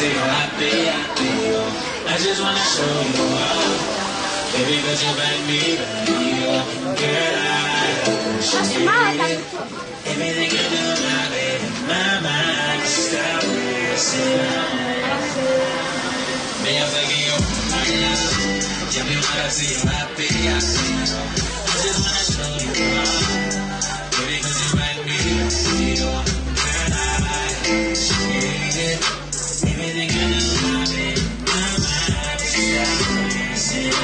see you happy, happy. I just wanna show you up, baby, 'cause you make me believe. Girl, I appreciate everything you do, my baby. My mind is stop racing. Me, I'm thinking you, my love. Tell me what I see you happy, happy. I just wanna show you up, baby, 'cause you make me feel. Girl, I appreciate everything you do, my baby. My mind is stop racing.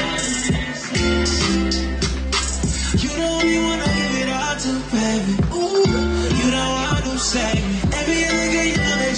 You the only one I give it all to, baby. Ooh, you the one who save me. Every other girl you know that.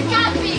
Capi!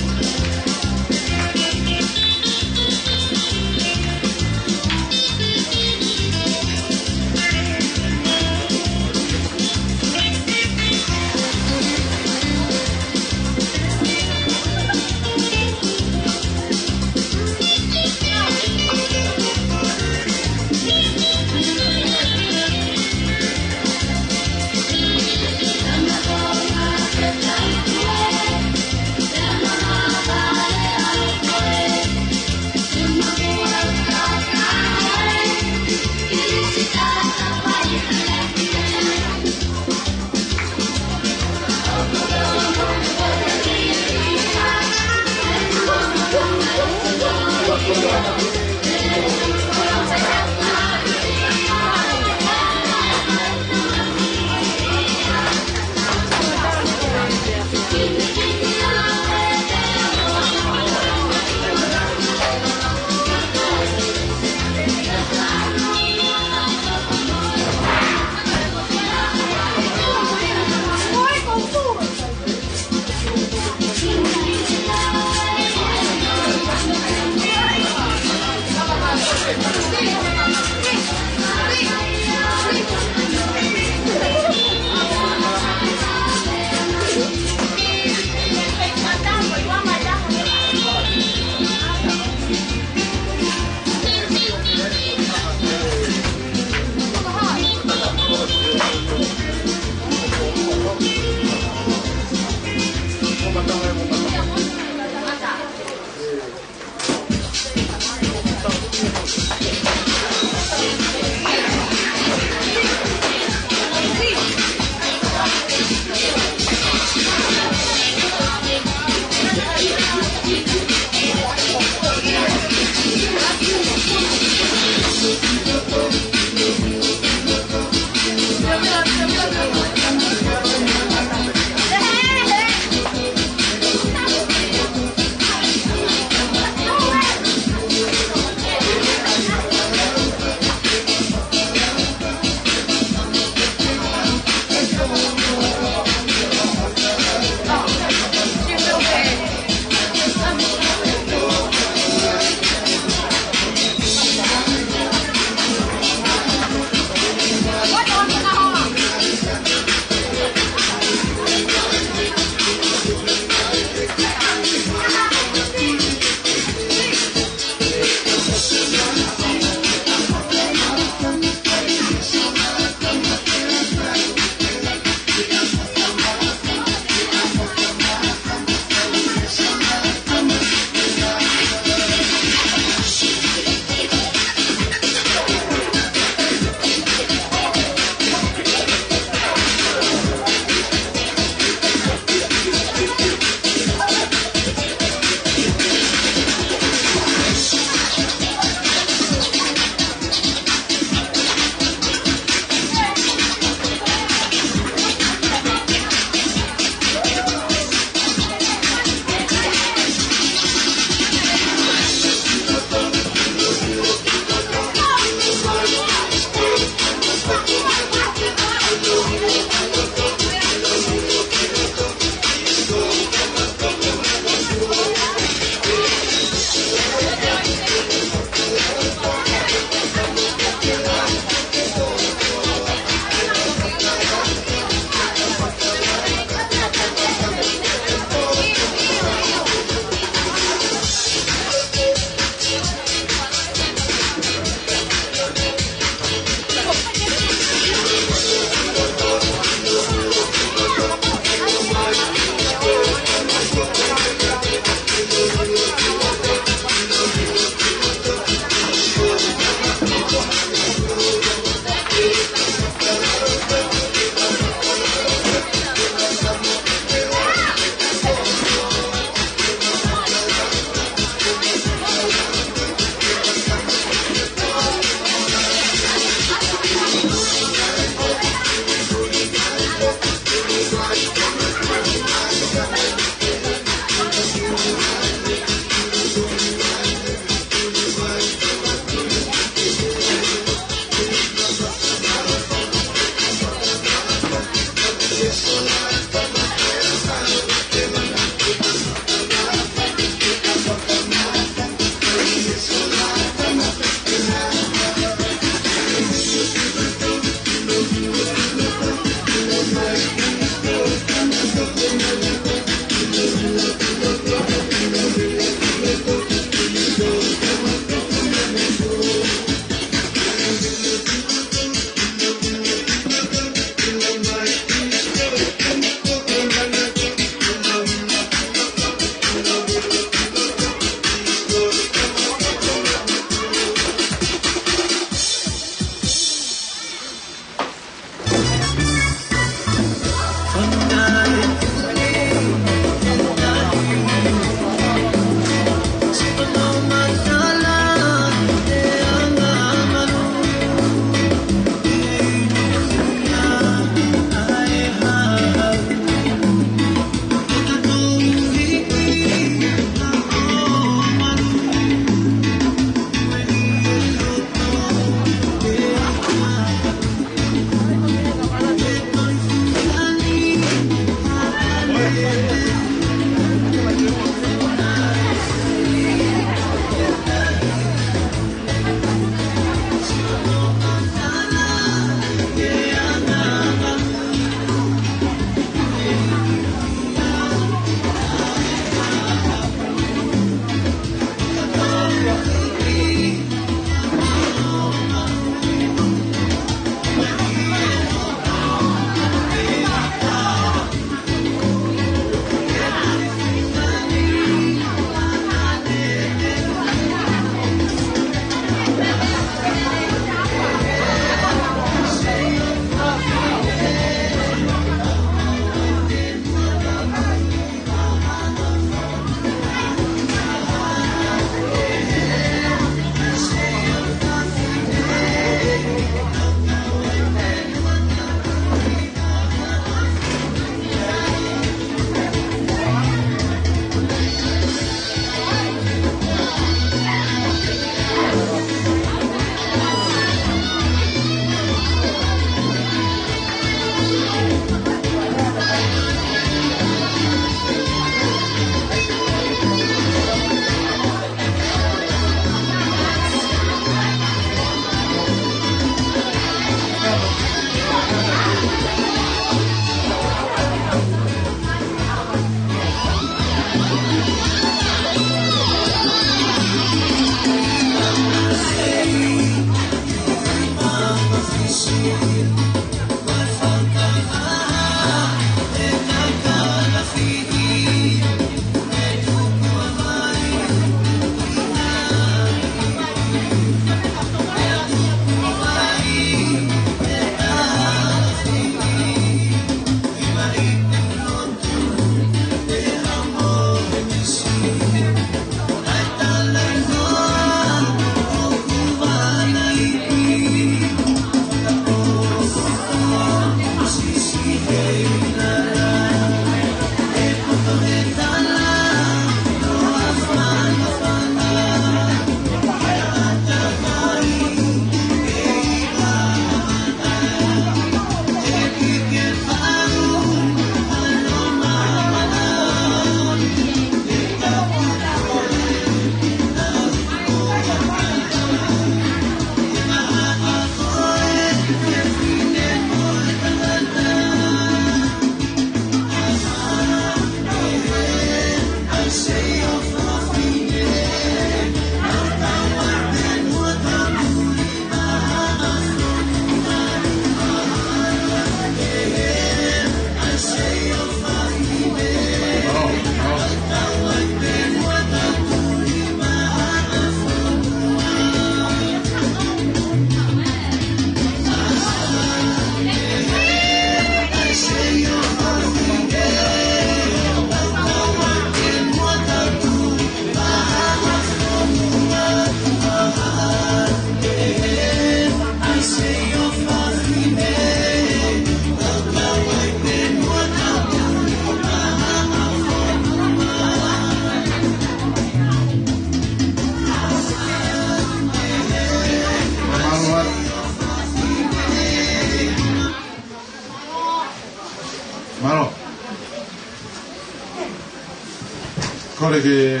Kore ke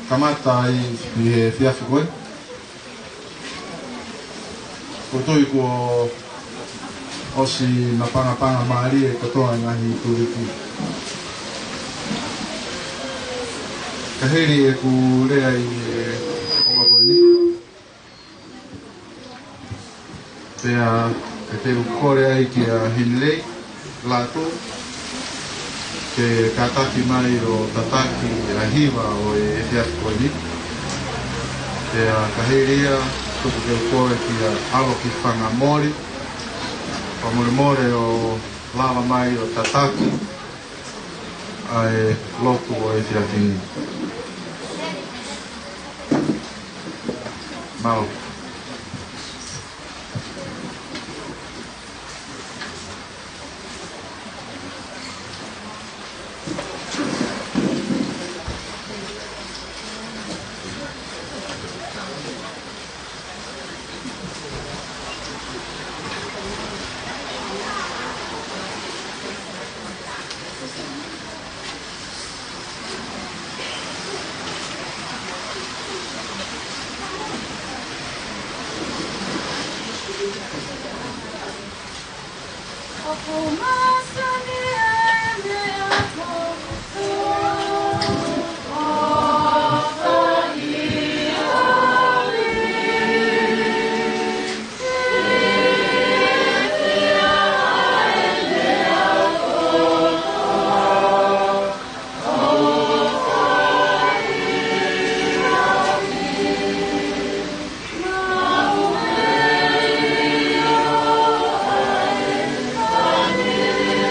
kamata i he whiawhi koe. Ko toi ko osi na panga maari e katoa ngahi tūriki. Ka heri e ku rea i oa koe ni. Pea e te ukore ai ki a hinlei lato. Ke kataki mai o tataki a hiwa o e whiawhi koe ni. Pea ka heria tuku ke ukore ki a alo ki whanga mori. Pamore o lava mai o tataki ai lotu o e whiawhi. Mau. Amen.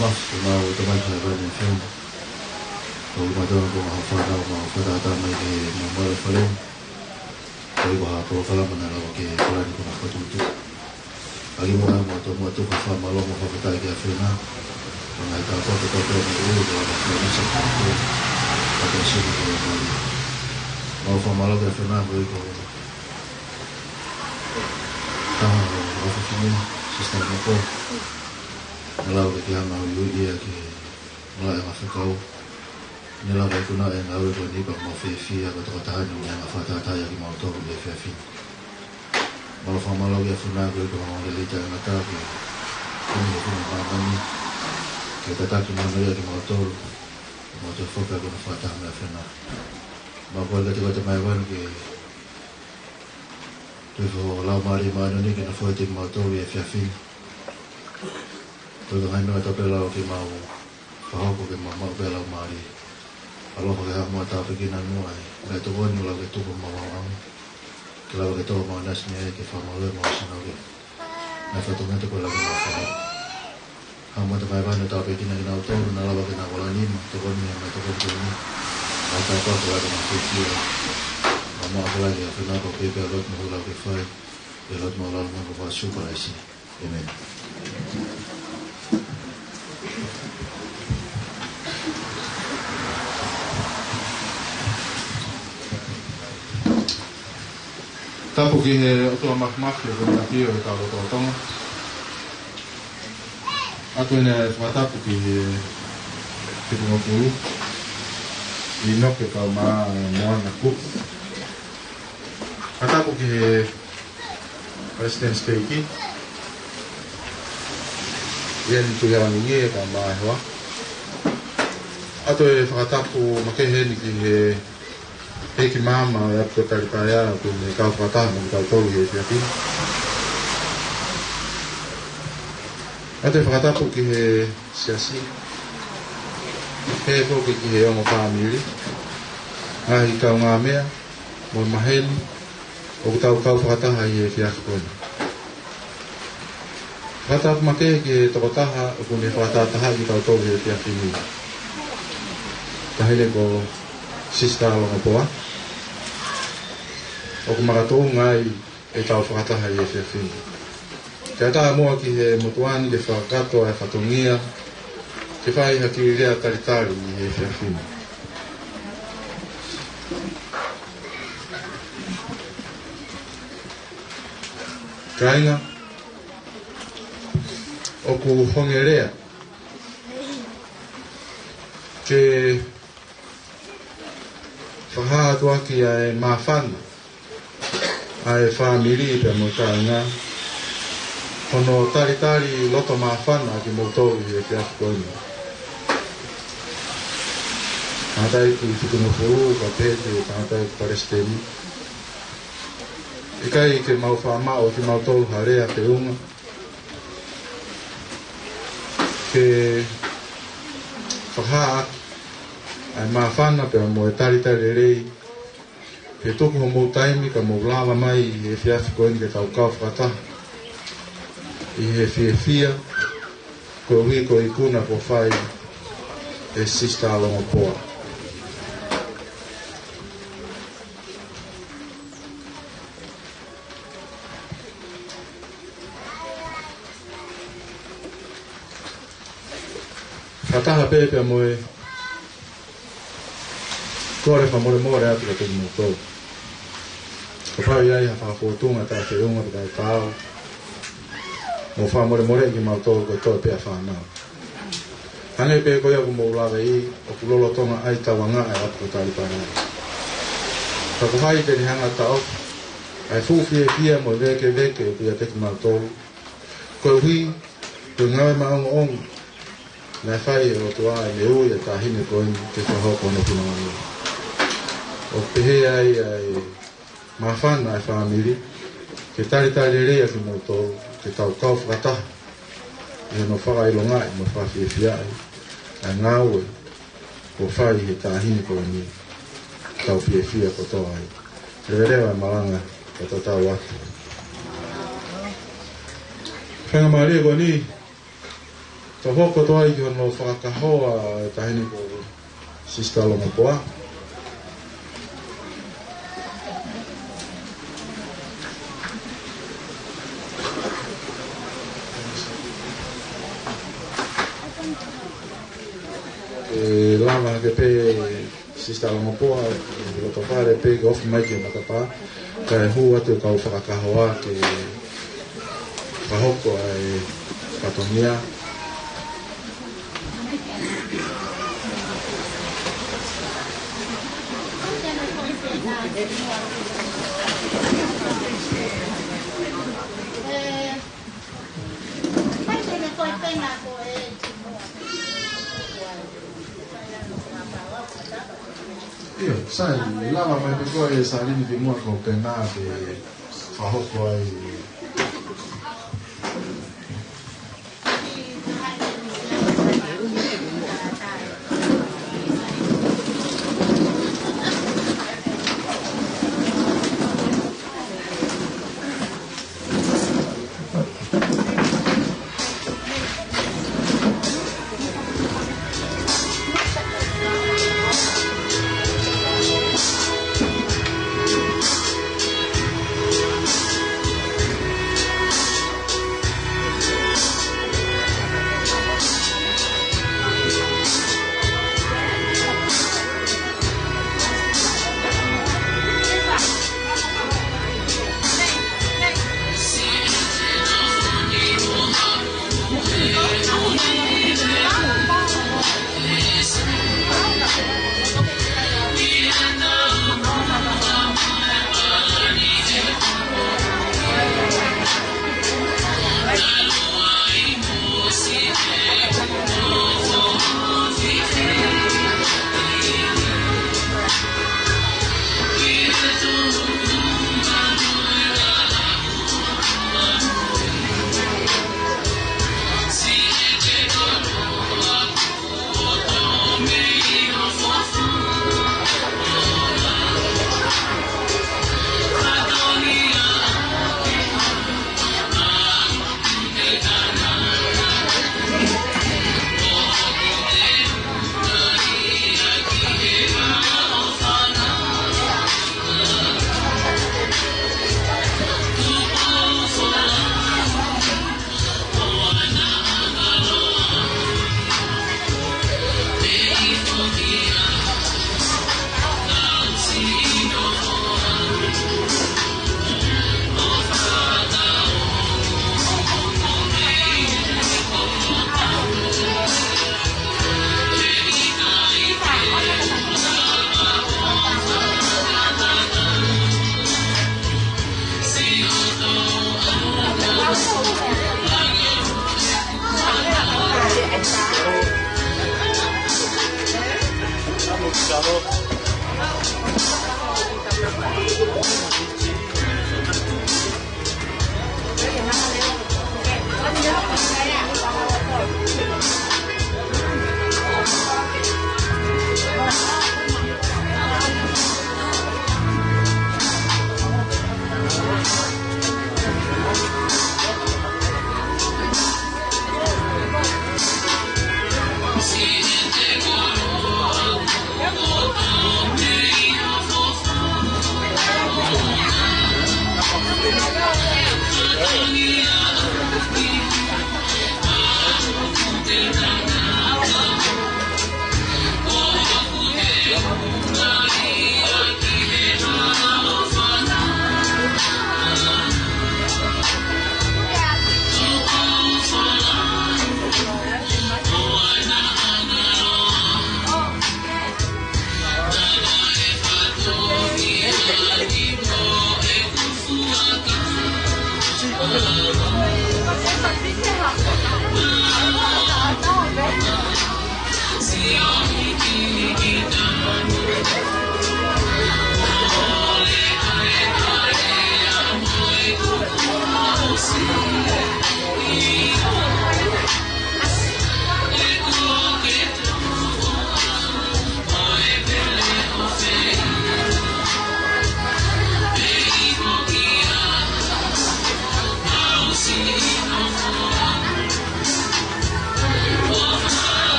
mas na o te mai ka ni film o ma do ko ha fa da mai ke mo mo le fale ko ha to kala mana la ke kala ni ko fa tu ali mo mo to fa ma lo mo fa ta ke afina na ta ko ni ko na sa ko ta se ni ko mo fa ma lo ke afina ko o fini sistema ko nela o ke ama o dia ke nela e mafekau nela vai kuna e ngau e ni pa mo fefia ko to ta ni nga fata ta ya ki mo to be fefi mo fa malo ya funa ko mo le ta na ta ke ni ko ma ma ni ke ta ki mo ya ki mo to foka ko fata na fena ma ko le te mai wan ke Tuvo la mari mano ni que no fue tipo motor y fiafin. Todo hay no está pelado que mau. Fajo que mamá pela mari. Alo que ha mata pequena no hay. Me tocó ni lo que tuvo mamá. Claro que todo más ni que famo le mo sino que. Me fue todo mente con la que no fue. Amo te vai no está pequena que no auto no la que no la ni todo ni me tocó que ni. Hasta cuando la que no fue Mama lagi aku nak kopi belot mula kefai belot malam aku pasuk pada sini. Amen. Tapo que o mak eu vou aqui eu estava tão aku ini matapu que mau pulu ini ke kau mau aku Ataku ke President Steiki Ien tu ya ninge ka mai hoa Ato e whakatapu makeheni ki ki mama e apu taripaya ku me kau whakataha mo kau tolu he fiapi Ato e whakatapu ki he siasi He poki ki he ongo family Ngahi kau ngā mea mo maheni o tau whakataha i e whiakaponi. Whakataha make ke tokotaha o kune whakataha i tau tau i e whiakini. Tahele ko sista longa poa. O ku makatou ngai e tau whakataha i e whiakini. Ke ataha mua ki he motuani ke whakatoa e whatongia ke whai hakirirea taritari i e whiakini. Kainga o ku hongerea ke whaha atua ki a e mawhana a e whamiri pe mo kainga hono taritari loto mawhana ki mo tau i e kia kukoina Tātai ki whikuno furu, ka pete, tātai ki paresteri E kai ke mau whamao ki mau tolu harea te unga. Ke whahaa ai mawhana pera mo e taritari rei. Ke tuku ho mou taimi ka mou lava mai i e whiawhi koini ke tau kau whakataha. I he whiawhia ko ui ko ikuna po whai e sista alonga poa. Kataha pepe a moe kore wha more atu ka tunu tō. Ka whau iai ha whakapotunga tā te unga pita e tāo. Mo wha more ki mau tō ko tō pia whanau. Hanei pe koia ku mou lawe I o ku lolo tonga ai tawanga ai atu ko tāli pārai. Ka ku hai te rihanga tau ai fuwhi e pia mo veke o pia teki mau tō. Ko hui ko ngawe maongo ongo. Nai whai e rotua e me ui e tāhine koini te whahoko no kina manu. O pehe ai mawhana e whamiri, ke taritari rea ki mo tō, ke tau kau whakataha. E no whakailonga e mo whawhiawhiai, ai ngāu e, ko whai he tāhine koini, tau whiawhia ko tō ai. Rewerewa e malanga, ka tō tau atu. Whenga maria koini, Ka hoko toa i hono whakahoa e tahini ko Sister Lomopoa. E lama ke pe Sister Lomopoa lo papare pe ke ofi mai ke matapa ka e hu atu ka whakahoa ke kahoko ai katonia. Io, sai, lava mai per poi salire di nuovo con pennate, fa poi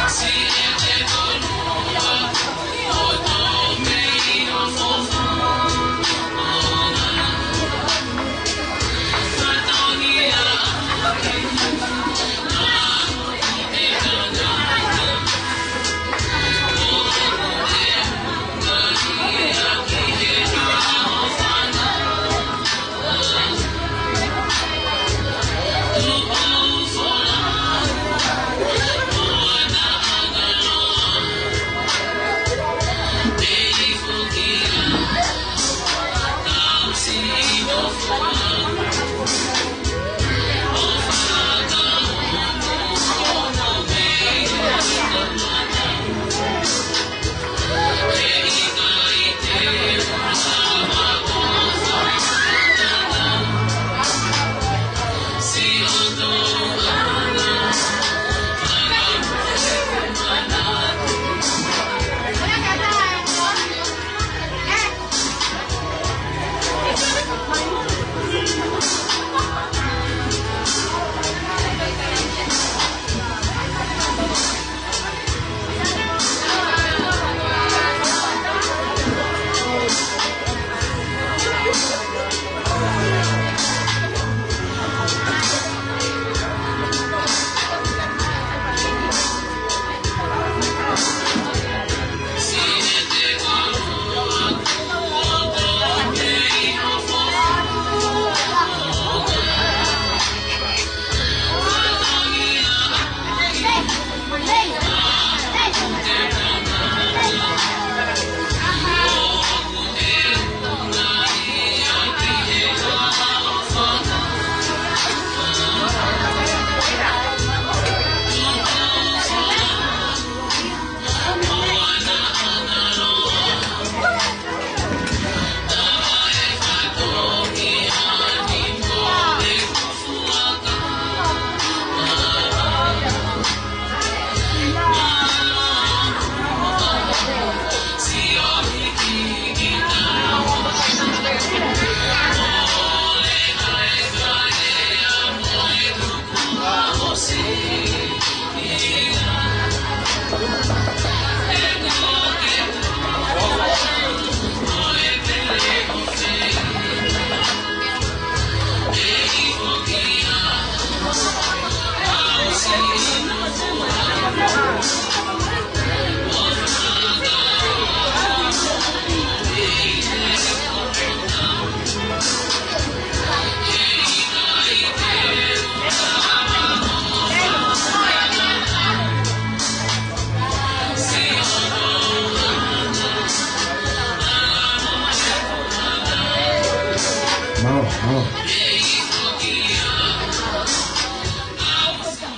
See Oh.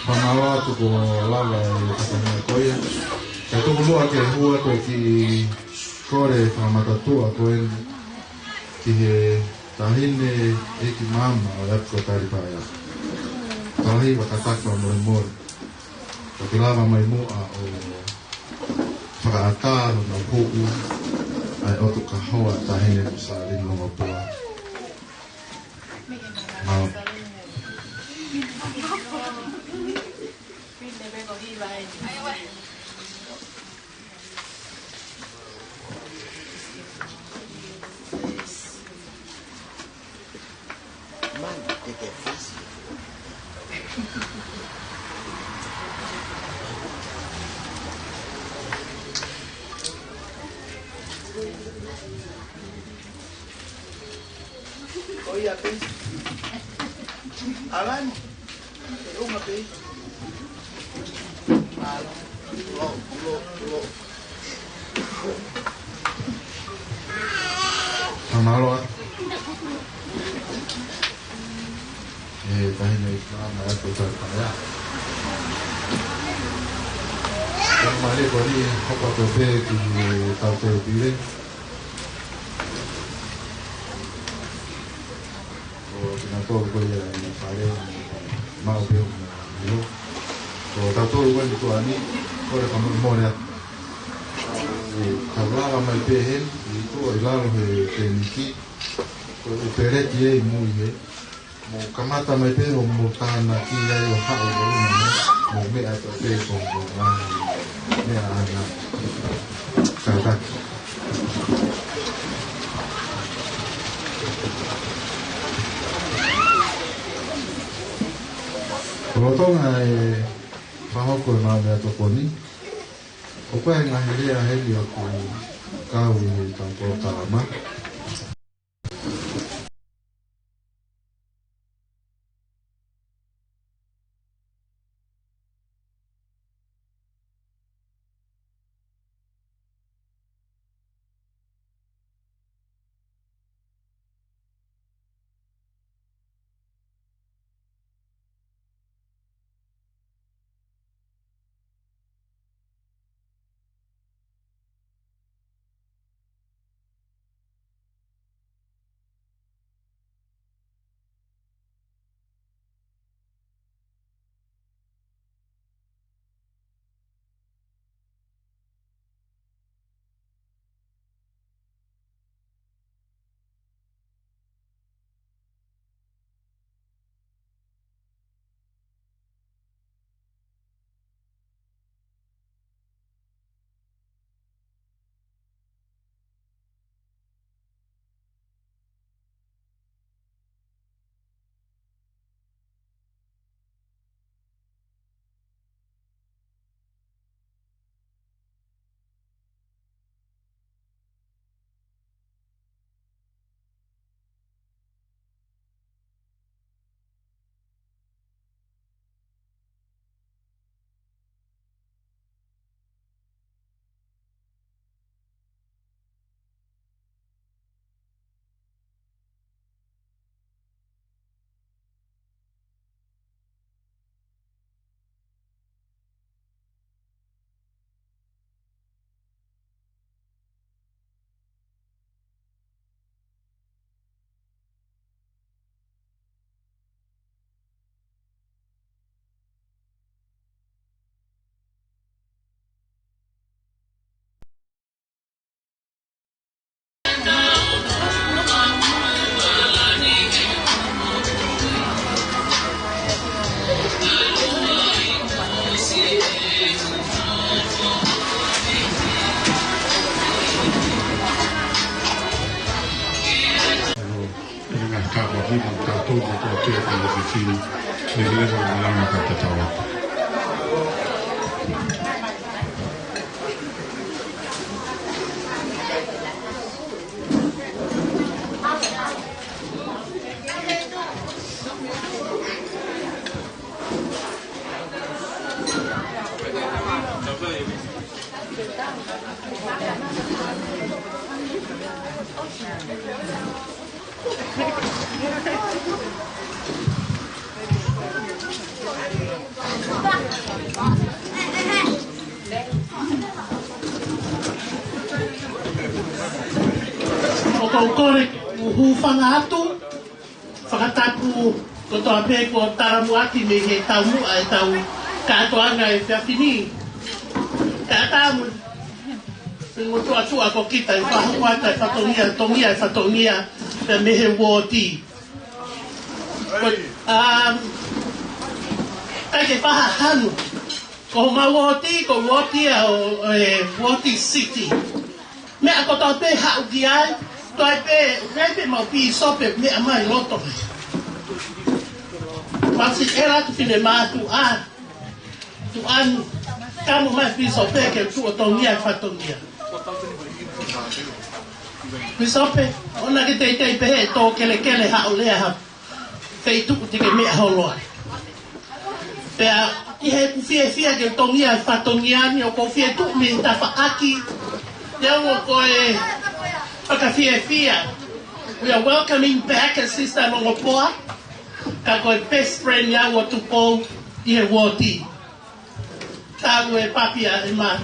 Pamalo tu ko lava e kakana koia. E tuku lua ke hua koe ki kore whamatatua koe ki he tahine e ki mama o epko taripaya. Tahi wakataka o more. O ki lava mai mua o whakaataro na huku ai otu ka hoa tahine o sa ringo o pua. Mau. Oye, Alan, uma vez. Pamalo tahine i mama o epko taripaya. Yang mali ko ni hopa to pe ki tau te pire. Todo ko ya ni pare mau pe no ko ta todo igual de toani ko le como moria hablaba mai pe hen y todo el lado de teniki ko le pere ki e muy bien mo kamata mai pe o mo tana ki ya yo ha o mo me a to pe ko me ana ka Rotonga e whahoko e mau mea tokoni. O koe ngahi rea heli o ku kau i tanko tarama. O kaukore uhufanga atu, whakatapu ko toa pē ko taramuati me he tau mua e tau katoanga e whiawhini. Ka tamu, mo tua ko kita i whahuata e whatongia e whatongia e mehe wōti. Kai ke whaha hanu, ko ma wōti, ko wōti o wōti city. Mea ko tau pē hau ki ai, toi pē, reipe mau pi sope mea mai loto. Masi era tu fine mātu a, tu anu, kamu mai pi sope ke tu o tongia e whatongia. Pi sope, ona ke teitei pehe tō kele hao lea ha, fei tuku tike mea holoa. Pea, i he fie ke tongia e whatongia ni o ko fie tuku mi ta whaaki, Young koe whakawhiawhia. We are welcoming back a sister Longopoa. Ka koe best friend ya o tupo I he woti. Tāu e papia e ma.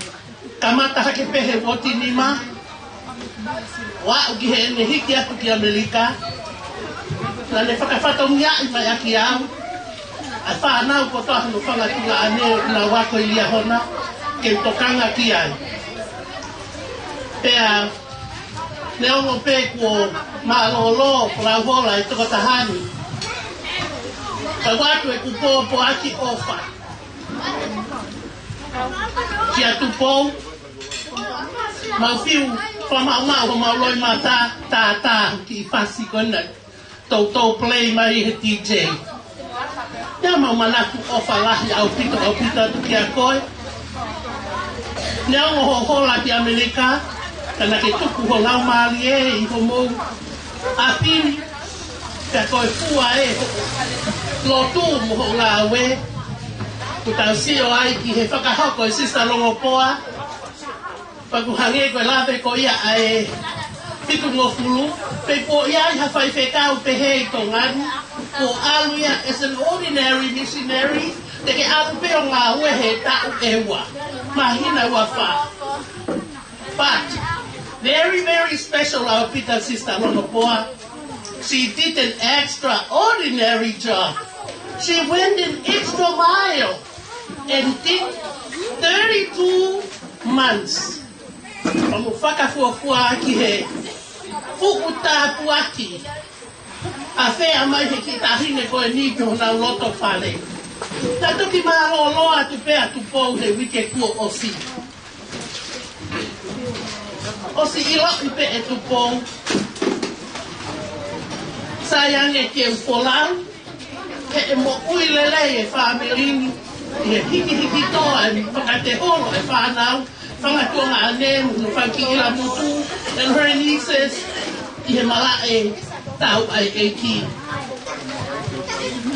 Ka mata hake pehe woti ni ma. Wa uki he ene hiki aku ki Amerika. Na ne whakawhatongia I mai aki au. A whanau ko toa hano whangatunga ane na wako I lia hona. Ke tokanga ki ai. Pea, ne ongo pe kua maalolo, prawola I toko tahani. Ka watu e kupo po aki ofa. Kia tupo, maufiu, whamau ho mauloi ma tā, ki whasi kona. Tau play mai he DJ. Ia mau manaku ofa lahi au pita tu kia koe. Ne ongo ho hola ki Amerika. Kana ke tuku ho ngau maali I ho mou a pini ka koe fua lotu mo ho ngā we ku tau sio ai ki he whakahoko I Sister Longopoa paku hange koe lawe ko ia ai piku ngofulu pe po ia I hawhai whekau pe hei ko nganu ko alu ia as an ordinary missionary te ke alu pe o ngā ue he tau ewa mahina ua wha but very, very special, our Peter Sister Longopoa. She did an extraordinary job. She went an extra mile and did 32 months. Pamu whakafuafua ki he fukuta puaki. A whea mai he ki tahine koe ni ki hona loto whale. Ta toki maa loa tu pēa tu pou he wike kua osi. O si ilo I pe e tupo sayang e ke upolau he e mo uilele e whamelini I he hiki toa e whakate holo e whanau whangatonga ane no whanki ila mutu and her nieces I he mala e tau ai e ki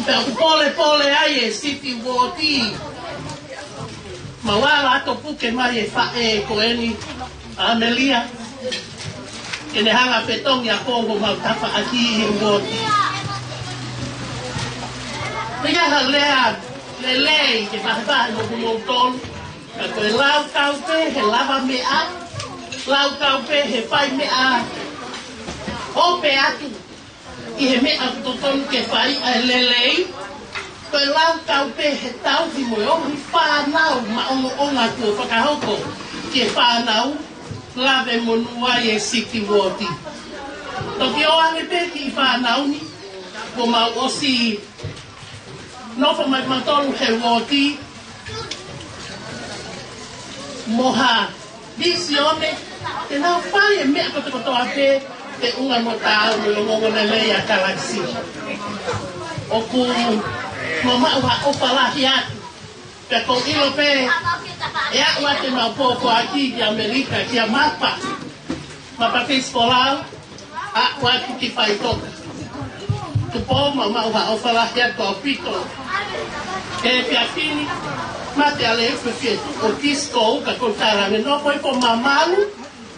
pe upole ai e City Woti mawala ato puke mai e whae koeni Amelia, que ne hanga petong ya Congo mautafa aki I Woti. Pega halea, lelei que mahba no montón, ka koe lau kaupe he lava mea, lau kaupe he fai mea, ope atu, I he mea toton ke fai a lelei, koe lau kaupe he tau hi moe ohi whanau ma onga kua whakahoko, ke whanau, lave monua I City Woti. Toki o ane pe ki I whanau ni, ko mau osi nofo mai matolu he Woti, moha visione, te nau whai e mea kotoa pe, te unga mo tāu me longongo na leia galaxy. O ku mamau ha opalahi atu, pe ko ilo pe, e a wate mau pōko aki ki Amerika, ki a mapa te spolau, a wate ki whai toka. Tupo mau ha opalahi atu au pito. E pia fini, mate ale upe fie o kisko uka kontarane, no poi po mamalu,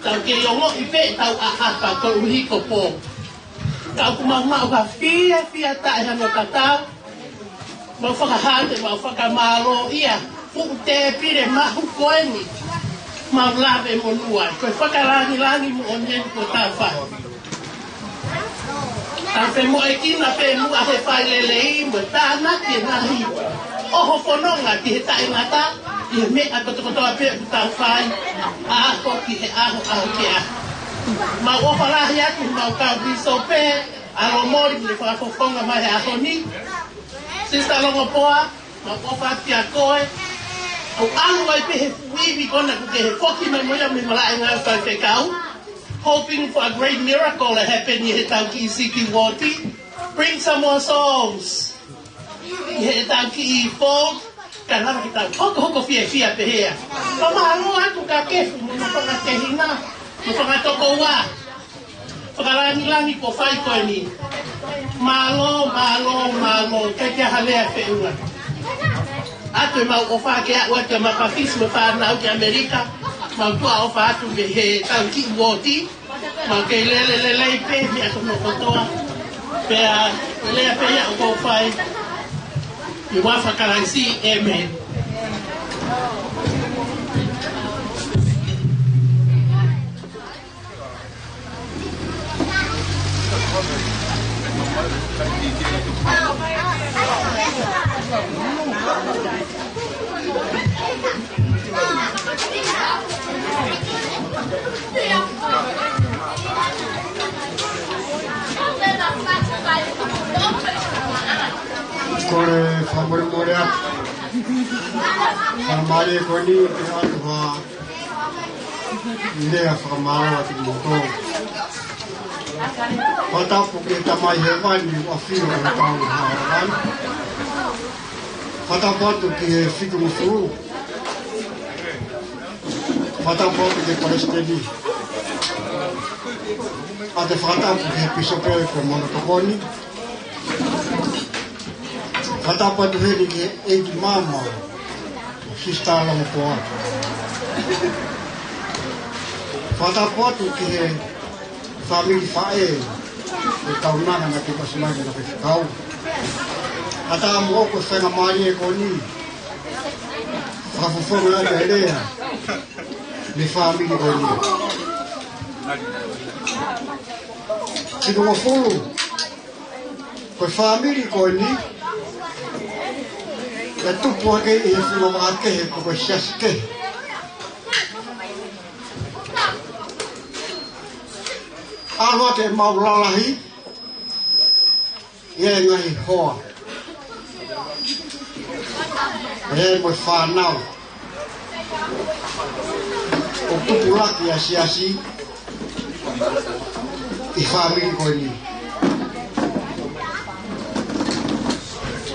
tau ke yongo I pe tau a hapa ko uhiko pō. Kau kumau ka fia tae hano tatau. Mau whakahate, mau whakamalo ia. Fuku te pire mahu koeni. Mau lawe mo nuai. Koe whakalangi mo o nenu ko tau whai. Tau pe mo e kina pe mua he whai lelei mo tāna ki nahi. Oho whanonga ki he tae ngata. I he mea kotokotoa pe ku tau whai. A ako ki he aho ki aho. Mau whalahi atu mau kau biso pe. Alo mori le whakafonga mai he aho ni. Sista longo poa, mau whati a koe. O alu ai pe he fuiwi kona ku ke he whoki mai moia me malai ngā whai whekau. Hoping for a great miracle to happen i he tau ki i Siki Woti. Bring some more songs. I he tau ki i fold. Ka nara ki tau hoko fia pe hea. Pa mahalo atu ka kefu mo na whakatehina. Mo whakatoko wā. Whakalangi ko whai koe ni. Malo, kai kia halea wheunga. Atu mau o whake a ua kia mapafis me whanau ki Amerika. Mau tua o whatu me he tau ki Woti. Mau kei lelelelei pe me ako no kotoa. Pea lea pe ia o kou whai. I wa whakaransi amen. Kore famor moria famari koni atwa ne famaro ati moto pata puke tamai hewan ni afiro na tau haran pata patu ki fiku musu pata patu ki palestini ate fata puke pisope ko monotokoni Kata pa tu heri ke egi mama sista la mo poa. Kata pa tu ke family fae e kau nana na ke pasima na ke kau. Kata mo ko sa na mari ko ni. Fa fo na ya idea. Ni family ko ni. Sigo mo fulu. Ko family ko ni. La tupu ake e fulo ake he ko shaske alwa te maulalahi ye ngai hoa ye mo whanau o tupu laki asiasi i whamiri koe ni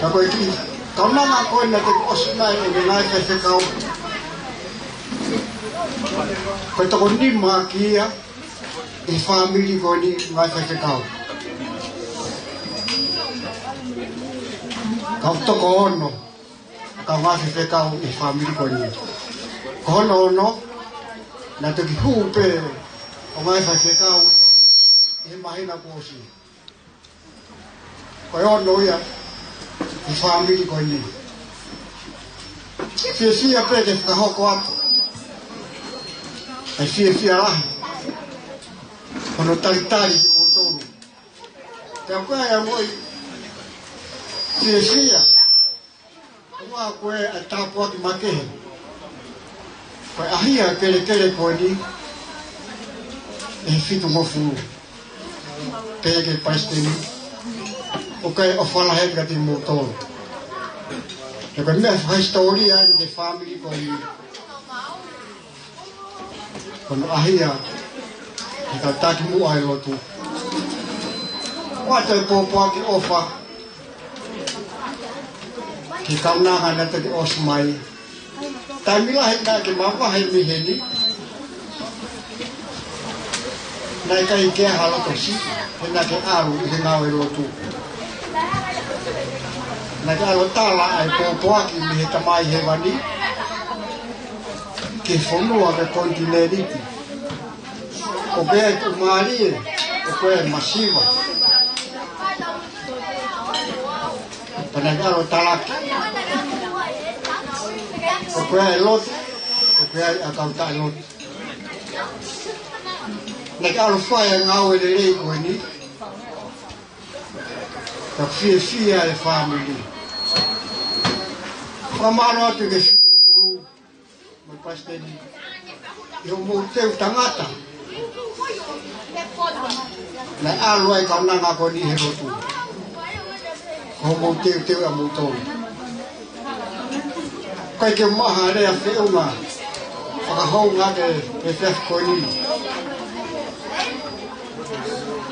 ka koe ki kau nama koe na te osinai e ngai kai whekau. Koe toko ni maa kia e whamiri koe ni ngai kai whekau. Kau toko ono, kau ngai whekau e whamiri koe ni. Ko hono ono, na te ki hupe o ngai whekau e mahina kōsi. Koe ono ia, i whamiri koe ni. Fia pe te whakahoko atu. Ai fia lahi. Kono taritari ki kōtoru. Te au koe ai moi. Fia. Koa koe ai tāpua ki makehe. Koe ahia kere koe ni. E fitu mofuru. Pege paisteni. O kai o whalahenga te mōtoro. E koe mea whaistoria ni te whamiri koe ni. Kono ahia, e ka taki mua e lotu. Wata e pōpua ki ofa. Ki kaunanga na te osmai. Tai milahe nā ke mawahe miheni. Nai kai ke haloto si. He nā ke aru i he ngau e lotu. Na ka alo tala ai pōpoaki mi he tamai he wani ke whonua me kontineniti o bea tu marie o koe masiva Panagalo talaki. O koe e lot, o koe a kauta e lot. Nagalo whai a ngau e le rei koe ni. Ta fia e whamili. Whamano atu ke situ fulu. Mai pasteni. Io mo teu tangata. Nai alo e kaunanga ko ni he rotu. Ko mo teu a mo tolu. Kai ke maha rea whiunga. Whakahounga ke whiaf ko ni.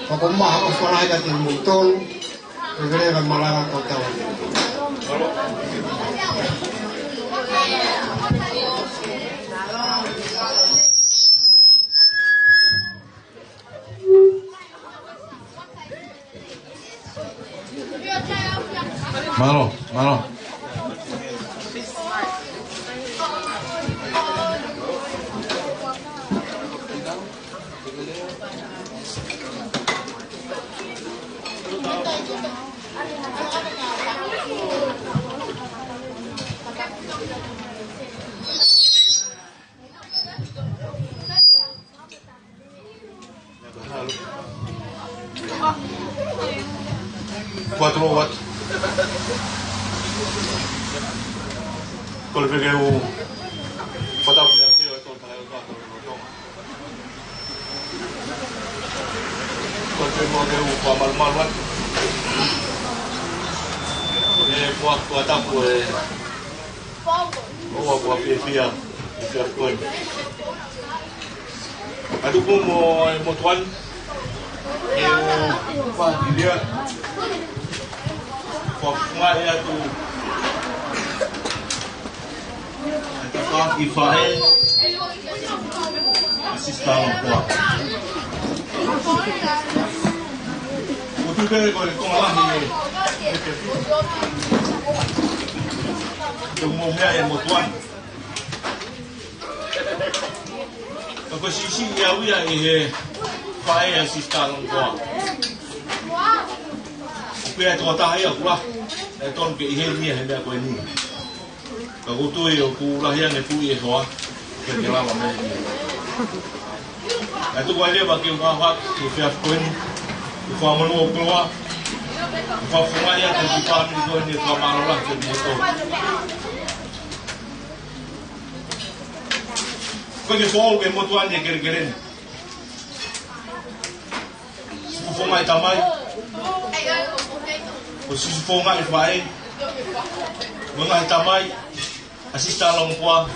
Whako maha o wharaika te mo tolu. Ke greva malanga ko tawa. Malo. Quatro watts. Kalau pergi foto aplikasi atau kalau pergi pamal-maluan, buat apa? Buat pia, koin. Aduh pun mau tuan, dia, ya tu. Ifael assistant quoi o tu que com lá e o momento é motuan o que se ia e Fael assistant quoi o que é toda aí agora é todo que ele ia render com ele. Kalau tu yo kulahian itu ye soa kerja mana ni. Itu kau dia bagi orang tu fiaf koin, tu fahamu keluar, tu faham ya tu faham ni koin ni faham Allah tu motor. Kau ni soal ke motuan dia keren-keren. Sufu mai tamai, sufu mai baik, mengai tamai. Assistant long qua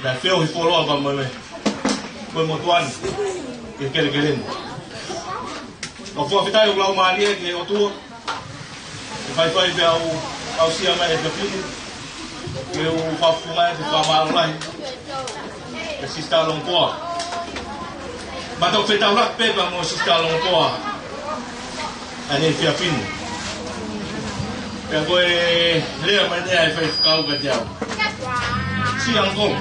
dan feel follow apa mana pemotuan keren-keren. Kalau kita yang lau mari ke otu, fai au siapa yang berpilih, ke fafungai ke kamar lain, assistant long qua. Batok kita ulat pe bang assistant long qua, ane fiafin. Yang gue lihat mana yang kau kerja, siang kau,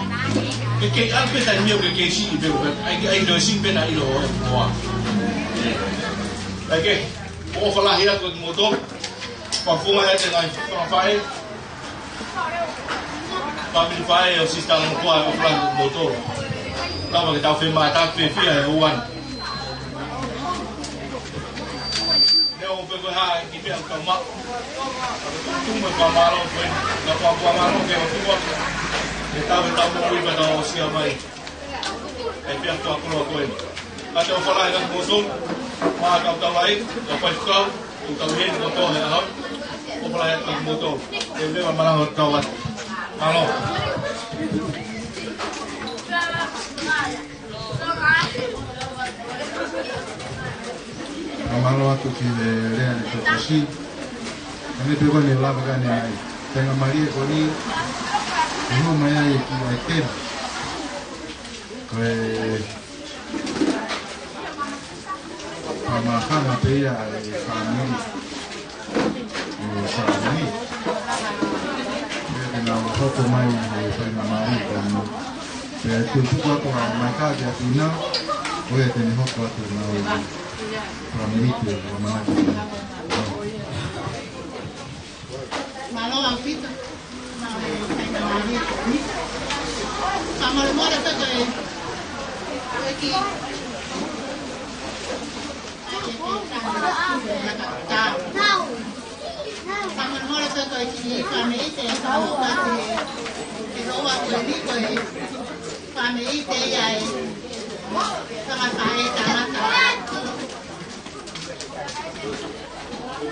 kek apa tanya kek si ibu, ai nursing pun ai loh, wah, lagi, oh kalau hilang kau motor, parfum aja dengan file, pamil file, sistem kuat aku motor, kalau kita firma tak firma hewan. Berhak kita kamak, tu berkamarau pun, dapat kamarau ke waktu kita bertamu pada usia mai. Tapi aku pun, ada orang yang musuh, mak kau lain, dapat kau hen motor yang orang yang motor, dia malah kawan, malu. Amalo atu ki le rea ni tokosi. Ane pego ni lava gani ai. Tenga maria ko ni. Ino mai ai ki ai tera. Koe... Pamahana peia ai whaneri. O whaneri. Pega na hoko mai ai whainga maria ko ni. Pea tutuku atu a maikage atu ina. Oia teni hoko atu na oi. Para mim, Malo ang pito. Sama mo na pa kay. Aquí. Sama mo na pa kay kami ite sa pati. Pero wa ko ni ko kami ite ay sama tayo tama.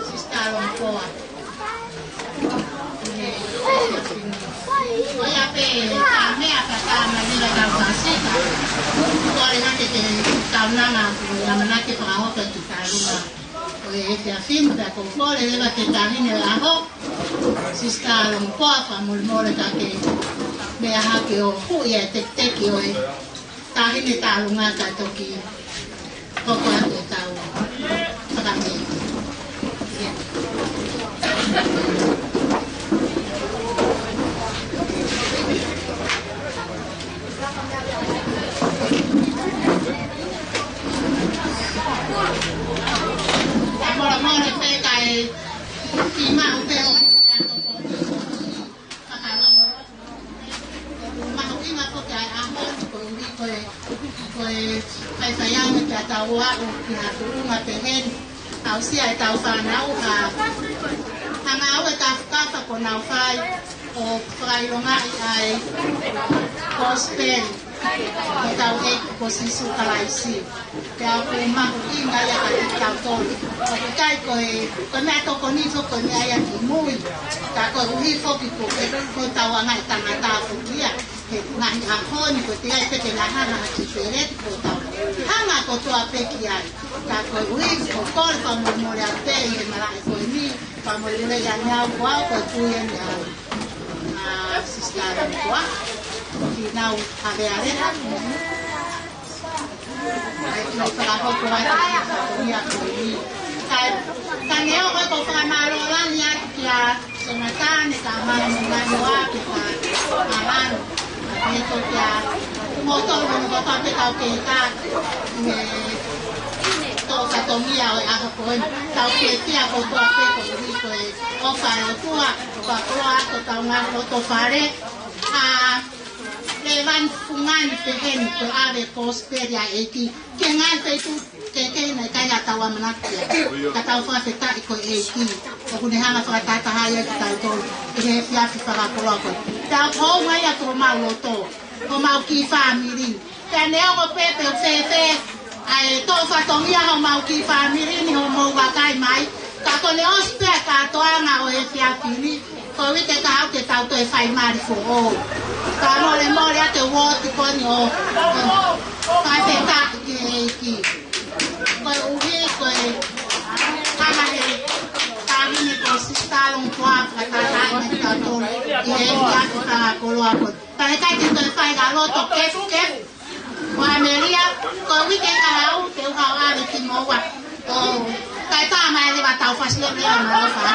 Sista long po. Kaya pe, kami akasama nila ng pasika. Kaya natin taon naman natin pangahok at kitalo na. Kaya film da kung kore nila kitali nila ahok. Sista long po, pamulmole kake. May ahaki o kuya, tek-teki o tahin ni talo nga katoki. Koko ato tao. Sa kami. Tao siya tao fanau ka hangaw tao ka ko nau fai o fai lo nga ai gospel tao ko sisu kalaisi tao ko ma inga ya ka tao to kai ko na to ko ni so ko ni aya ki mui ta ko ri fo ki ko tao nga tangata ko dia nga hapon ko tia pe ke nga ha ki peret ko tao hanga ko to apeki ai ta ko ui ko kol pa mo mo ya pe e mara ko ni pa mo le ya nya wa ko tu ya nya sista ko ki nau ave are ha ai no para ko ko ai ko ya ko ni ta ne o ko pa ma lo la nya ya se mata ne ka ma mo na yo a ki pa alan ni ko ya mo to mo ko pa pe ka ke ka ka tomia o ako ko tao ketia ko to ape ko ni ko o para tua ko ko tao nga ko to pare levan fungan pehen ko ave prosperia eki kengan te tu ke na kaya tawa manakia ka tao fa feta ko eki ko ne hanga fa tata haya tao to e fia fi para ko ko tao ho mai ya ko ma lo to ko ma ki family tane o pepe fefe ai to fa to mia ho mau ki family ni ho mo wa kai mai ka to le ospe ka to anga o e fia fili ko wi te ka o te tau to e fai mari fo o ka mo le mo ya te wo ti ko ni o ka te ka ki ko u hi ko e ka ma he ka ni ko sista long kwa ka ta ni ka to e fia ka ko lo ko ta ka ti to e fai ga lo to ke wa meria ko wi ke ka au te ha wa de ti mo wa o kai ta mai le ba tau fa si le ma fa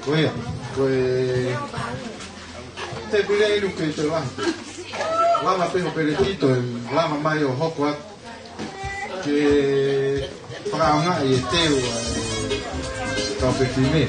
Bueno, pues te pide lo que te va. Lama pero peretito el lama mayo hokwa que para una y esteo café fime.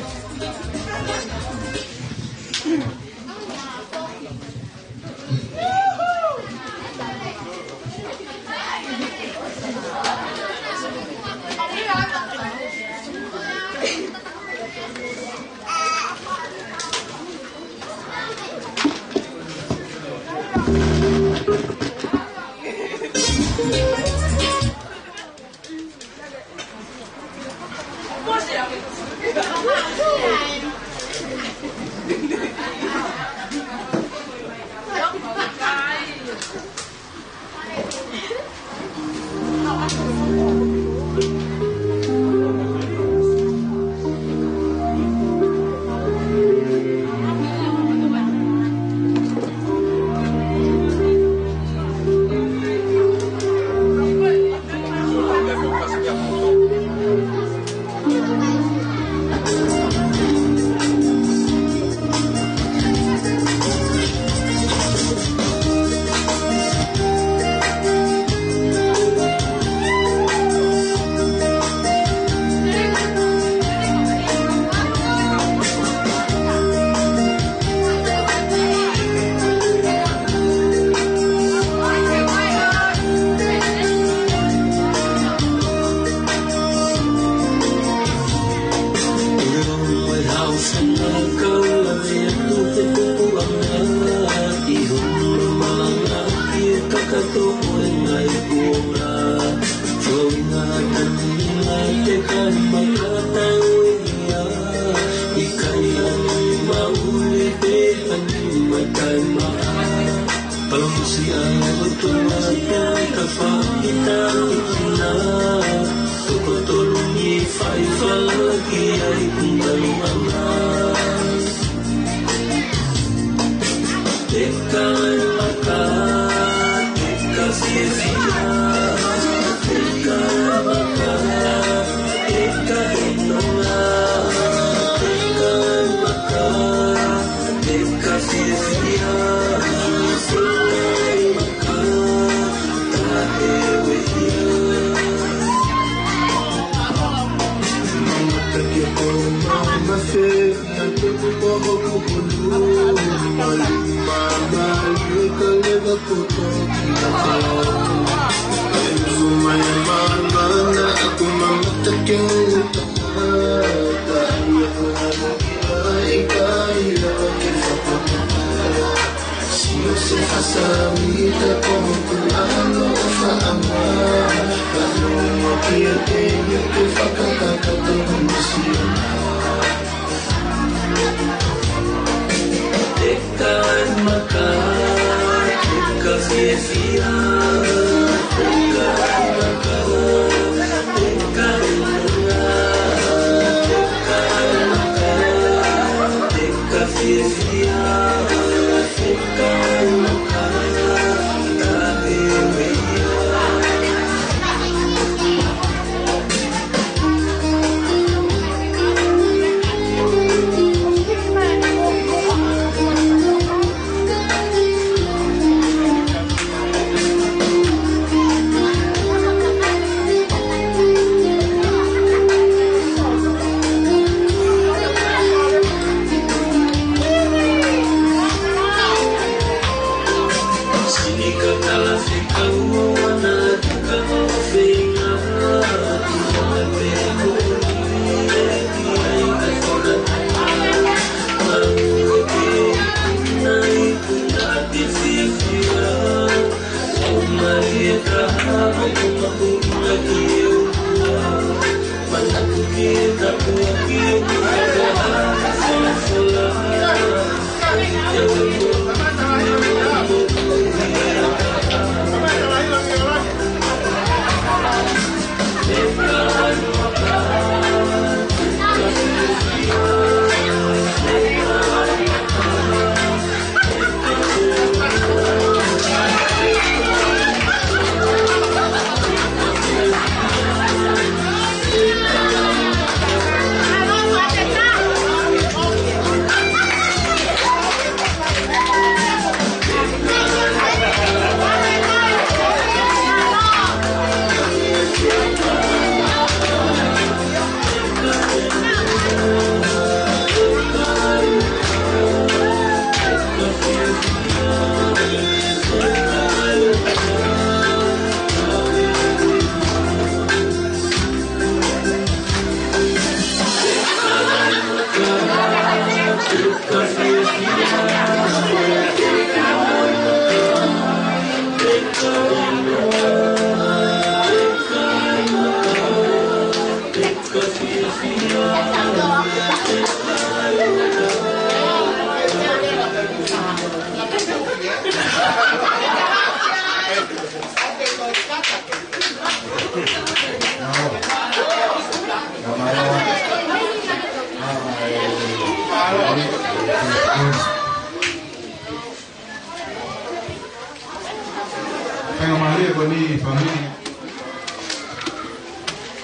Tengo María con mi familia.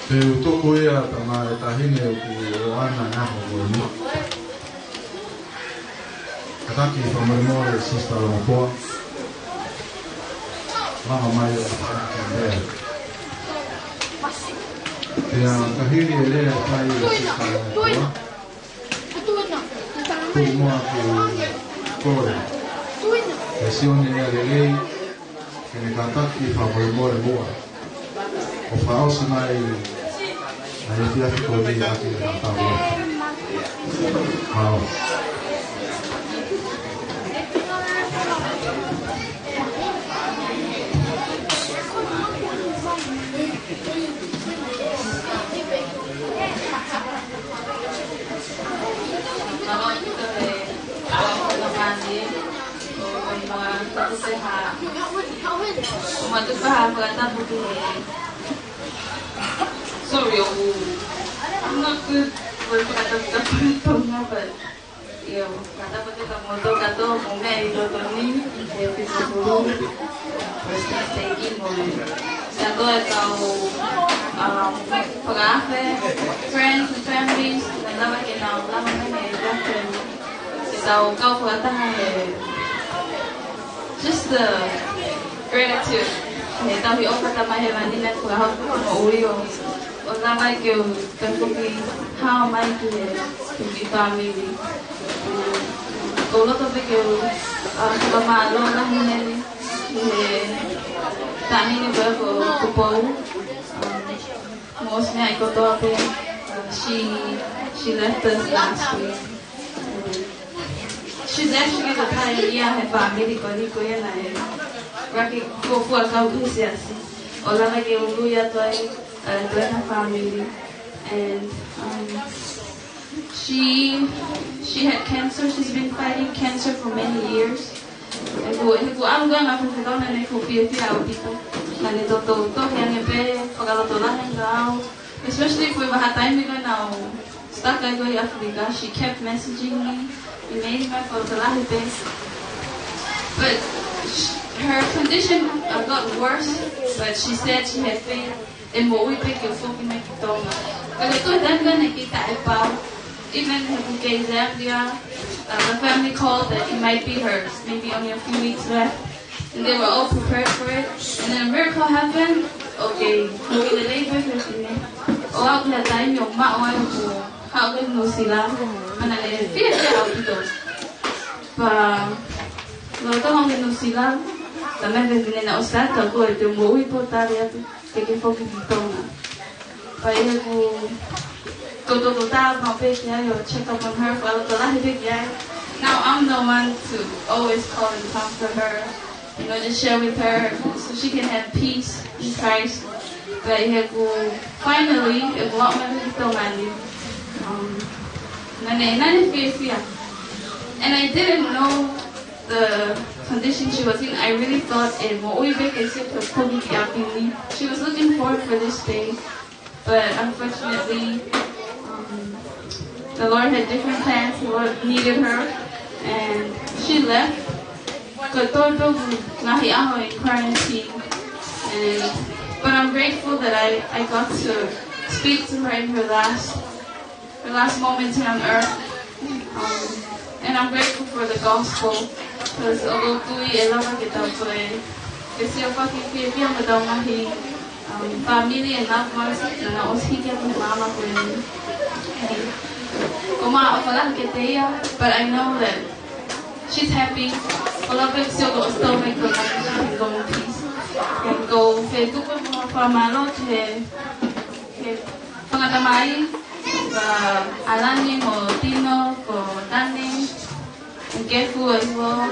Pero toko ia tama tahine ku ana naho ni. Kataki famormore sista lomopoa. Mama mai o ya kahiri ele pai sista lomopoa. Kumoa ku kore. Presione de lei que me Kataki famormore boa. O fao se mai aí dia ficou ali aqui tá bom. Wow. seha umatu pa kata buku sorry I'm not good with kata but kata buku kamu kata mungkin itu ni episode dulu first taking moment satu atau pengafe friends and families lama kita lama ni kita kau kata just the gratitude. Tahu orang kata mahir mandi nak kau mau uli orang mai kau terkupi how mai kau pergi family. Kalau tu kau kalau malu lah ni tani ni berapa kupau. Mostly I got to apa she left us last week. She's actually the pioneer of family ko yan ay raki ko kau siasi orang lagi ulu ya tu ay na family and she had cancer. She's been fighting cancer for many years. Aku ang gana aku kau na ko pia au dito na nito to yang epe pagalo to lang ngao especially if we had time we now stuck I go Africa. She kept messaging me. But her condition got worse, but she said she had faith in what we pick your folk in Mekitoma. But I thought I'm going to get that about even in Zambia, the family called that it might be hers, maybe only a few weeks left. And they were all prepared for it. And then a miracle happened. Okay, we're in the labor with me. Oh, I'll let time your mom how good no sila manale fear out dito pa lo to hong no sila también desde na usar to ko ito mo importante ato que foco dito na pa ko ta pa pe kaya yo check up on her for to la big guy. Now I'm the one to always call and comfort her, just share with her so she can have peace in Christ. But finally it won't matter to man. And I didn't know the condition she was in. I really thought she was looking forward for this day, but unfortunately the Lord had different plans. The Lord needed her and she left. In quarantine, but I'm grateful that I got to speak to her in her last moments on earth, and I'm grateful for the gospel because although we love kita kasi fucking family and loved ones na oshikia mama ko but I know that she's happy. All of it still go make her go in peace and go for my Lord pangatamai Alani mo Tino ko Dani ang kefu ay mo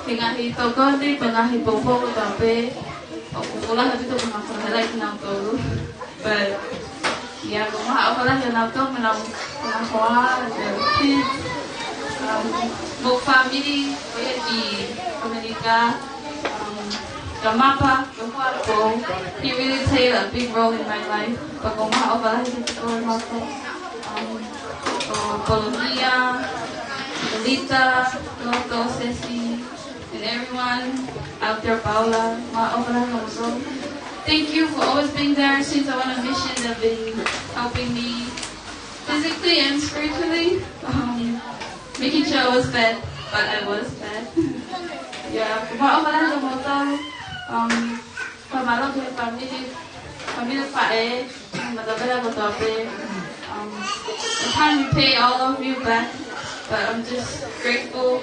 pingahi to gondi pingahi popo ko tape wala na dito mga like na to but yeah kumaha wala na to mga kids mo family kaya di Amerika Gamapa ko he really played a big role in my life pag kumaha wala dito ko Colombia, Lolita, Loto, Ceci, and everyone out there, Paula, thank you for always being there since I went on mission. They've been helping me physically and spiritually, making sure I was fed, but I was fed. Yeah, I can't repay all of you back, but I'm just grateful,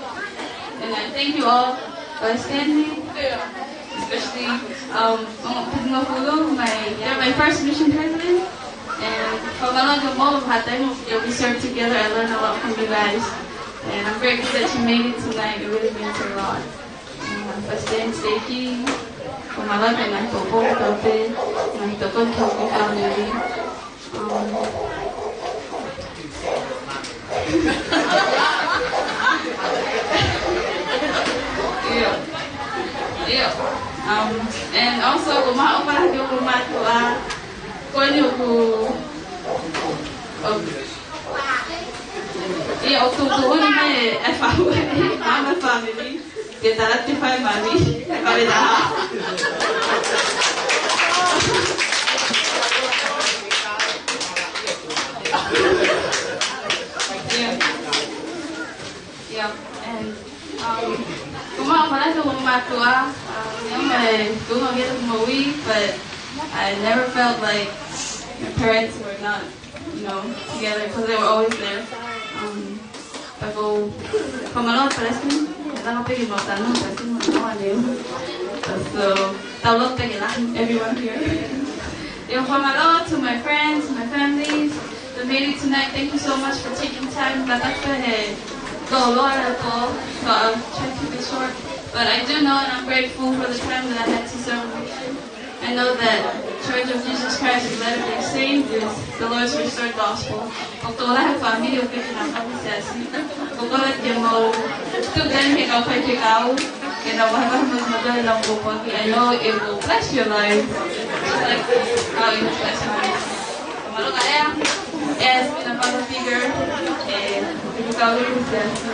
and I thank you all for standing, especially my first mission president, and from we served together. I learned a lot from you guys, and I'm grateful that you made it tonight. It really means a lot. For staying safety, for my life, and I hope uma para que eu mato a quando eu e o tudo né é family que tá lá te faz mami vai dar yeah and kuma pala to matua don't get a movie but I never felt like my parents were not together because they were always there pero como no parece estaba pegando tanto parece no aneo so talo pegando everyone here from a lot to my friends my families the meeting tonight thank you so much for taking time go a lot so I'll try to keep it short but I do know and I'm grateful for the time that I had to serve. I know that Church of Jesus Christ of Latter-day Saints is the Lord's restored gospel. Pagtulah ang family okay na kamisasi. Pagtulah yung mo student ikaw kay ikaw kinabahan mas madali lang bukod. I know it will bless your life. Just like how it bless your life. Kamalo kaya as been a father figure ikaw yung kamisasi.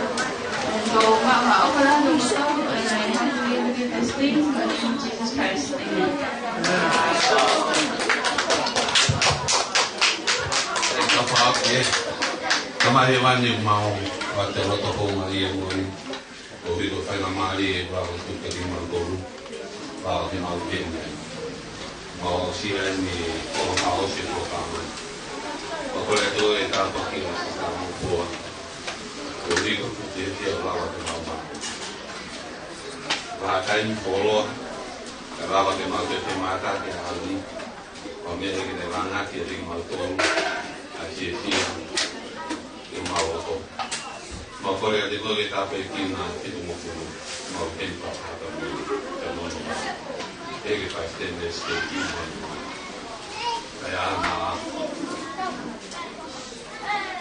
So mao pala yung ito and I have to give you these things in the name of Jesus Christ. Amen. Kamari wani mau wate roto ho mari e ngoi o hiro whai na mari e wao tuka di margoru wao he mau kene mau sia ni o hao se po kama o kore to e tātua ki o sa kama pua o hiro puti e tia wao te mau mau waha kaini poloa ka wao te mau te mata ke hauni o mea ke te wangati e ringi mau toru a sia sia Mauko. Mau kore de goge tape kina titu mokuru. Mau tempa hata mo kamono. Ege faz tendes ke kina. Kaya na.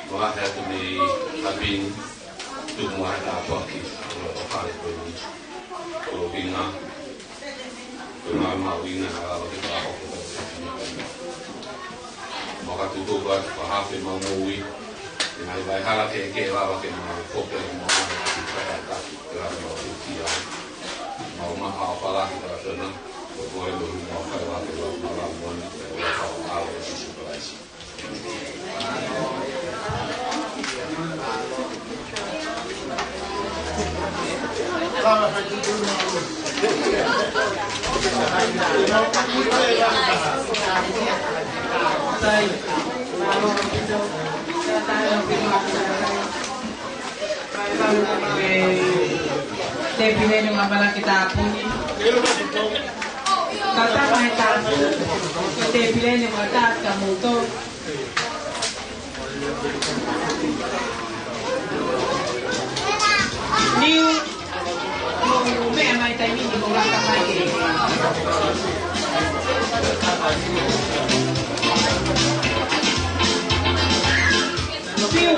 Wa hata me tapin tu mo hata paki. O fale ko ni. O binga. O ma winga ala ke ta ko. Mau ka tu ko ba hafe mau mui. Ngai vai hala ke lava ke mau foke mo ki para ka ra mo ki ya mau ma ha pala ki ra tena ko e lo mo ka ra ke lo ma la mo ni ko ha ala e su para isi Te piden yung abala kita po. Kata mahita. Te piden yung mata at kamuto. New. May amay tayo hindi ko lang kamay. Pew.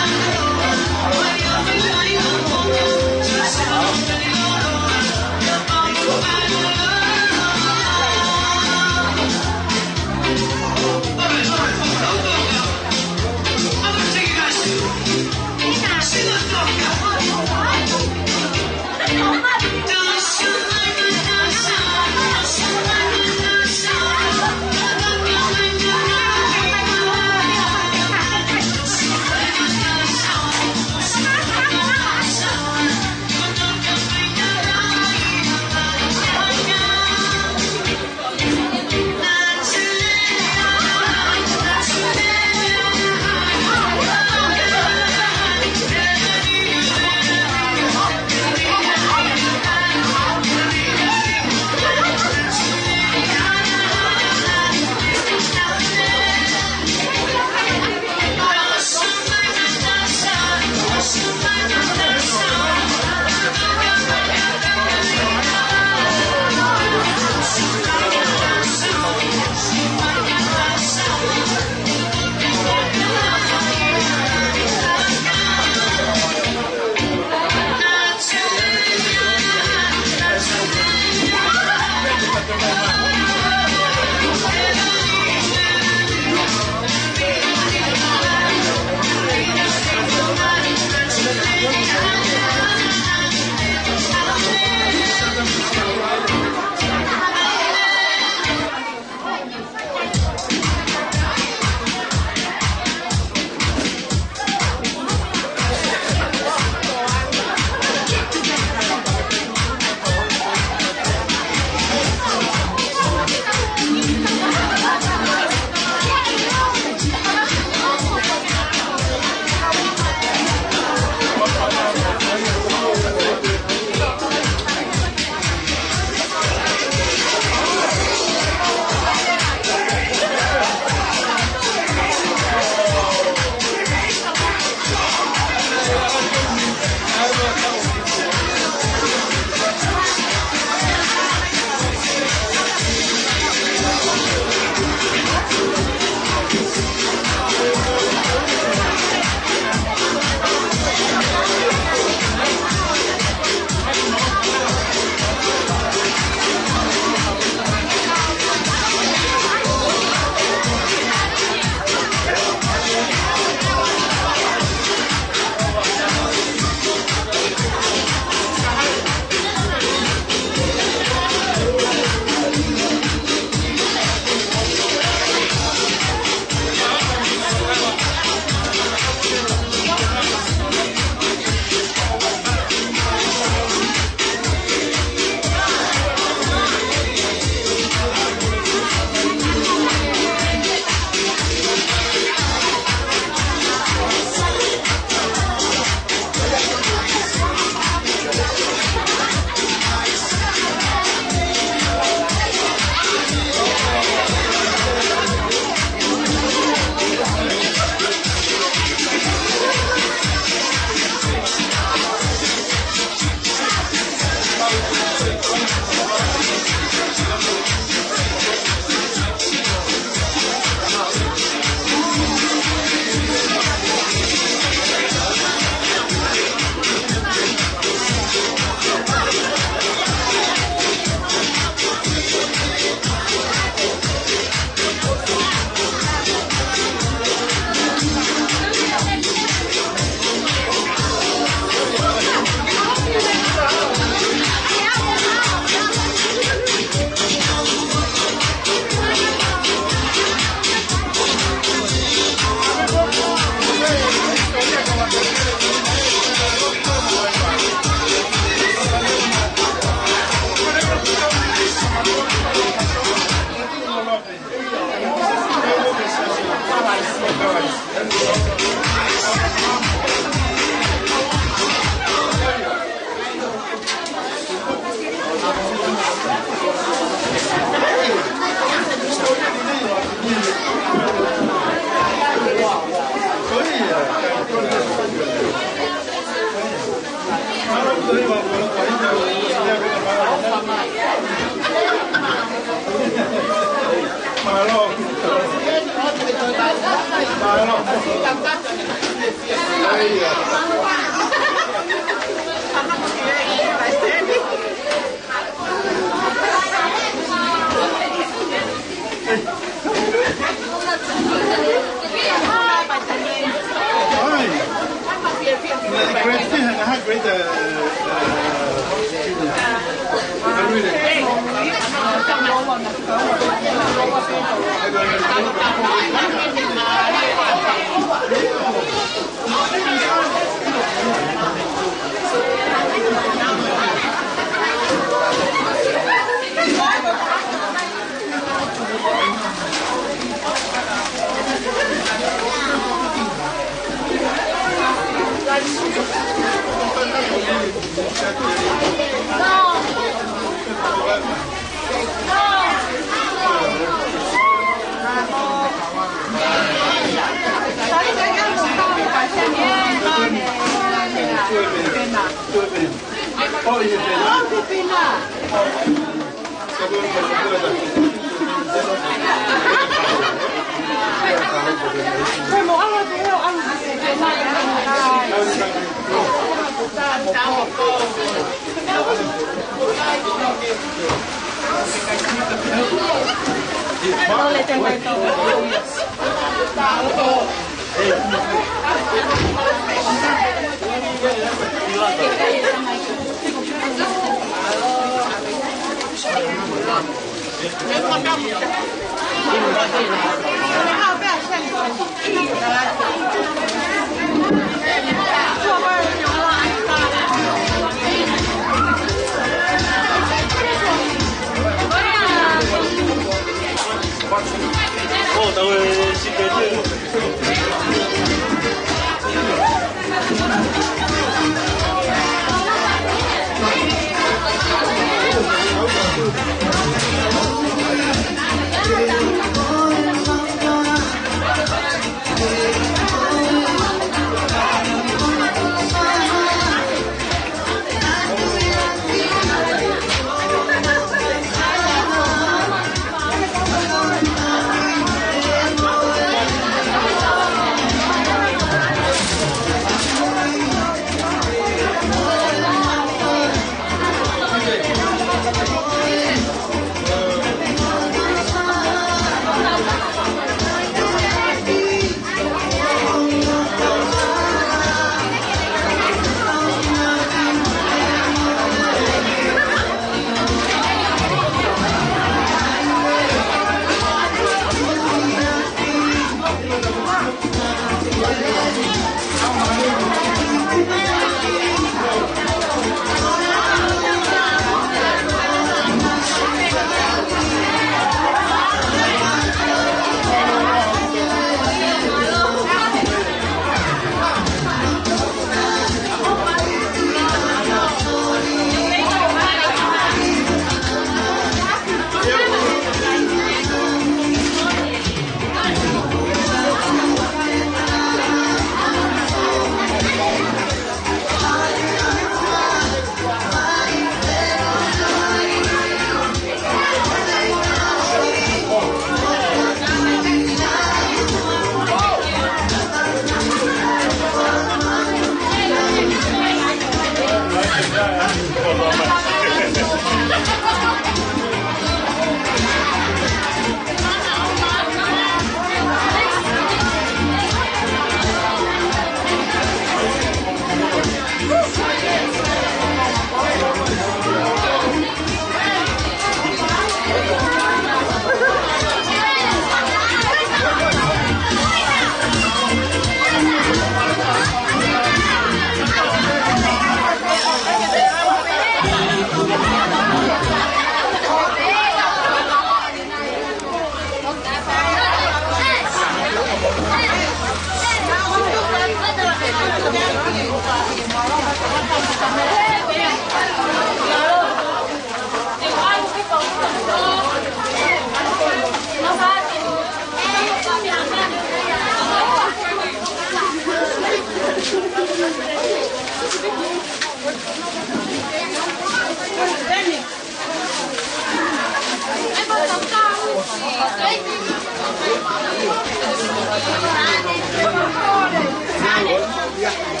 Yeah.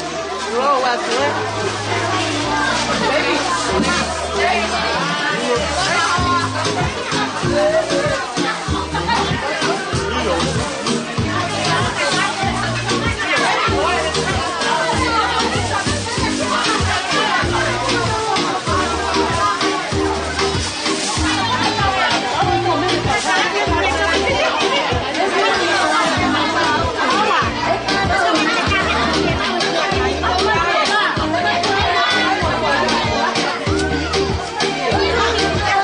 Hãy subscribe cho kênh Ghiền Mì Gõ để không bỏ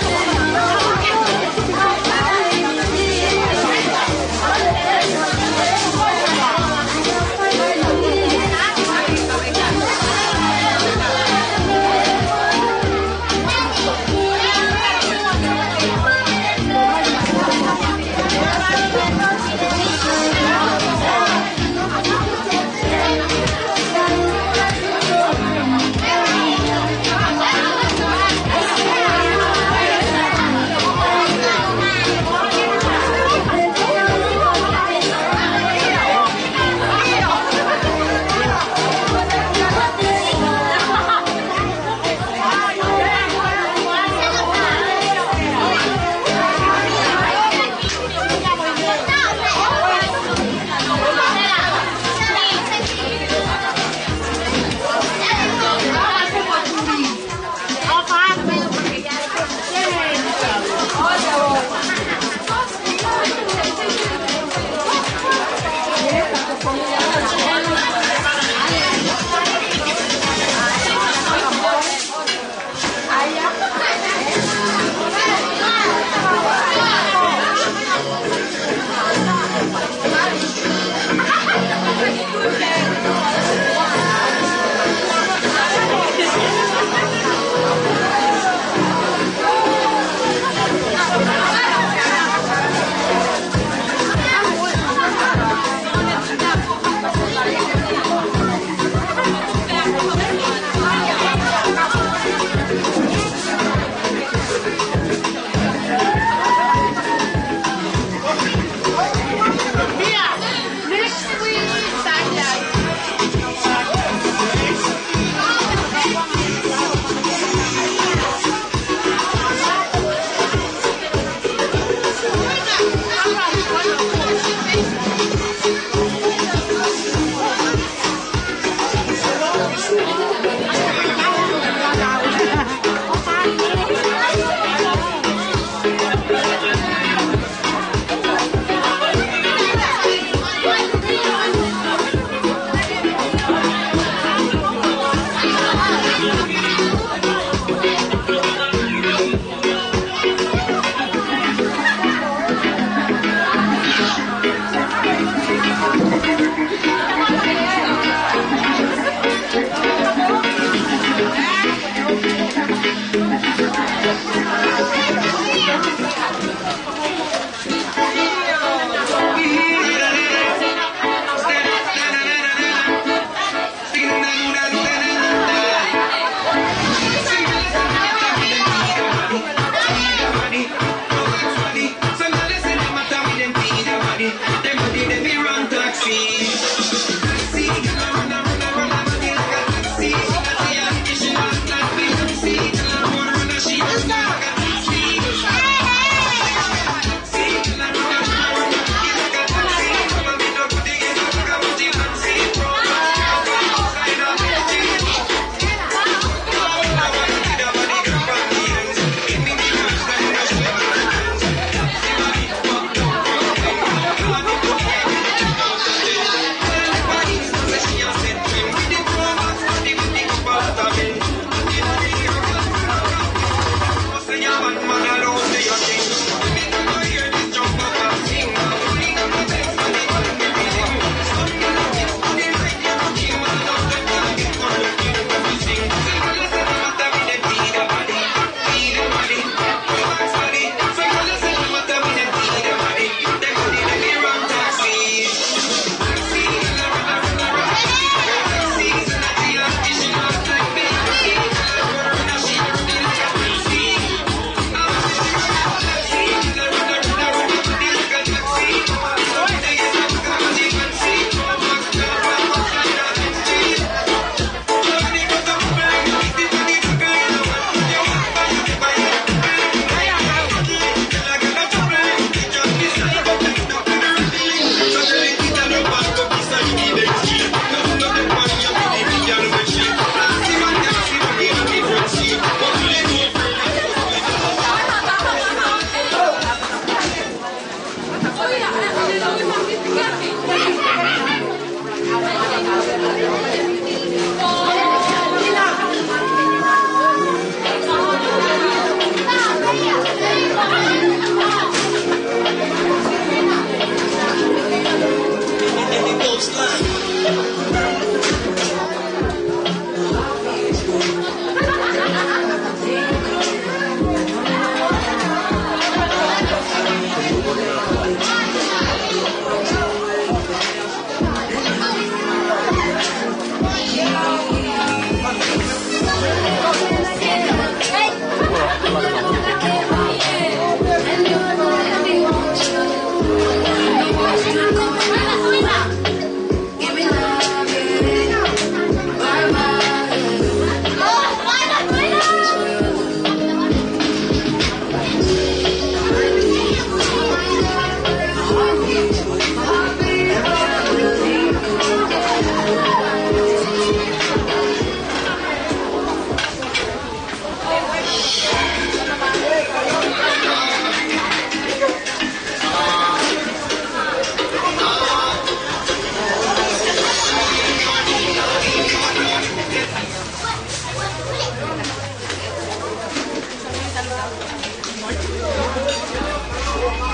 lỡ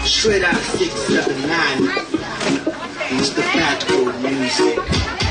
Straight out of 679. It's the Fat Code music.